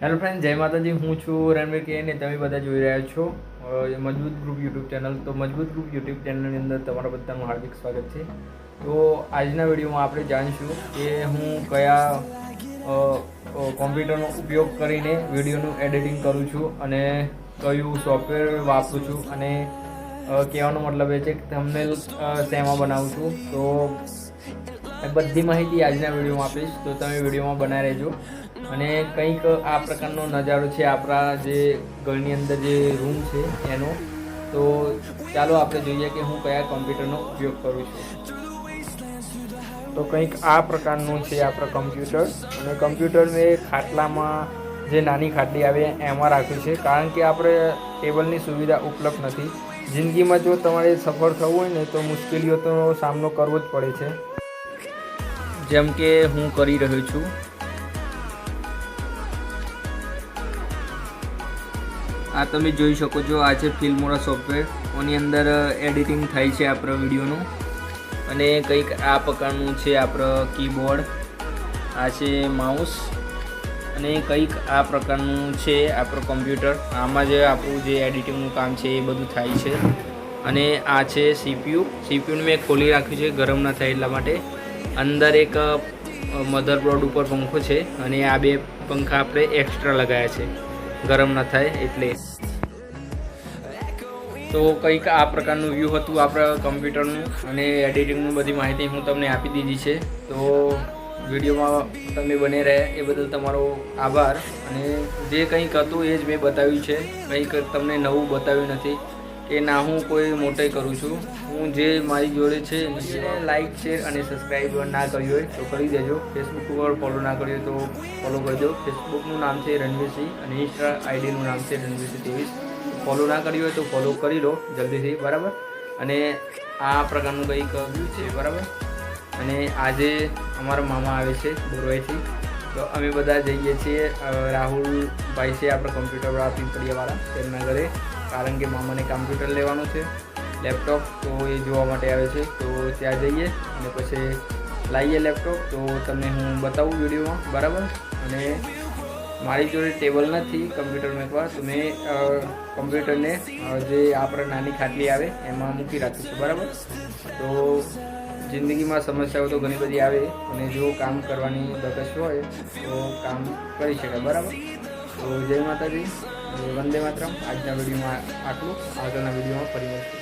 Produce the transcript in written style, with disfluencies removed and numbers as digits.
Hello friend, જય માતાજી. હું છું રણવીર કે અને તમે બધા જોઈ રહ્યા છો મજબૂત ગ્રુપ યુટ્યુબ ચેનલ. તો મજબૂત ગ્રુપ યુટ્યુબ ચેનલની અંદર તમારા બધાનું હાર્દિક સ્વાગત છે. તો આજના વિડીયોમાં આપણે જાણીશું કે હું કયા કોમ્પ્યુટરનો ઉપયોગ કરીને વિડીયોનું એડિટિંગ કરું છું અને કયું સોફ્ટવેર વાપરું છું અને કહેવાનો મતલબ એ છે કે થંબનેલ શેમાં બનાવું છું. તો એ બધી માહિતી આજના વિડીયોમાં આપીશ, તો તમે વિડીયોમાં બનાવી રહેજો. અને કંઈક આ પ્રકારનો નજારો છે આપણા જે ઘરની અંદર જે રૂમ છે એનો. તો ચાલો આપણે જોઈએ કે હું કયા કોમ્પ્યુટરનો ઉપયોગ કરું છું. તો કંઈક આ પ્રકારનું છે આપણું કમ્પ્યુટર. અને કમ્પ્યુટર મેં ખાટલામાં જે નાની ખાટલી આવે એમાં રાખ્યું છે, કારણ કે આપણે ટેબલની સુવિધા ઉપલબ્ધ નથી. જિંદગીમાં જો તમારે સફળ થવું હોય ને તો મુશ્કેલીઓનો સામનો કરવો જ પડે છે, જેમ કે હું કરી રહ્યો છું. આ તમે જોઈ શકો છો, આ છે ફિલ્મોરા સોફ્ટવેર. એની અંદર એડિટિંગ થાય છે આપણો વિડીયોનું. અને કંઈક આ પ્રકારનું છે આપણો કીબોર્ડ, આ છે માઉસ, અને કંઈક આ પ્રકારનું છે આપણો કમ્પ્યુટર. આમાં જે આપણું જે એડિટિંગનું કામ છે એ બધું થાય છે. અને આ છે સીપીયુને મેં ખોલી રાખ્યું છે ગરમ ના થાય એટલા માટે. અંદર એક મધરબોર્ડ ઉપર પંખો છે અને આ બે પંખા આપણે એક્સ્ટ્રા લગાવ્યા છે ગરમ ન થાય એટલે. તો કંઈક આ પ્રકારનું વ્યૂ હતું આપણા કમ્પ્યુટરનું, અને એડિટિંગનું બધી માહિતી હું તમને આપી દીધી છે. તો વિડીયોમાં તમે બને રહે એ બદલ તમારો આભાર. અને જે કંઈક હતું એ જ મેં બતાવ્યું છે, કંઈક તમને નવું બતાવ્યું નથી કે ના હું કોઈ મોટાઈ કરું છું. હું જે મારી જોડે છે લાઈક, શેર અને સબસ્ક્રાઈબ ના કર્યું હોય તો કરી દેજો. ફેસબુક ઉપર ફોલો ના કર્યું તો ફોલો કરજો. ફેસબુકનું નામ છે રણવીરસિંહ અને ઇન્સ્ટા આઈડીનું નામ છે રણવીરસિંહ23. ફોલો ના કર્યું હોય તો ફોલો કરી લો જલ્દીથી, બરાબર. અને આ પ્રકારનું કંઈક વ્યૂ છે, બરાબર. અને આજે અમારા મામા આવે છે બોરવાઈથી, તો અમે બધા જઈએ છીએ. રાહુલભાઈ છે આપણા કોમ્પ્યુટરવાળા પિંપળિયાવાળા, તેમના ઘરે, કારણ કે મામાને કમ્પ્યુટર લેવાનું છે, લેપટોપ. તો એ જોવા માટે આવે છે. તો ત્યાં જઈએ અને પછી લાવીએ લેપટોપ. તો તમને હું બતાવું વિડીયોમાં, બરાબર. અને મારી જોડે ટેબલ નથી કમ્પ્યુટર મૂકવા, તો મેં કમ્પ્યુટરને જે આપણે નાની ખાટલી આવે એમાં મૂકી રાખીશું, બરાબર. તો જિંદગીમાં સમસ્યાઓ તો ઘણી બધી આવે, અને જો કામ કરવાની ધગશ હોય તો કામ કરી શકાય, બરાબર. તો જય માતાજી, વંદે માતરમ. આજના વિડીયોમાં આટલું. આગળના વિડીયોમાં ફરી મળીશું.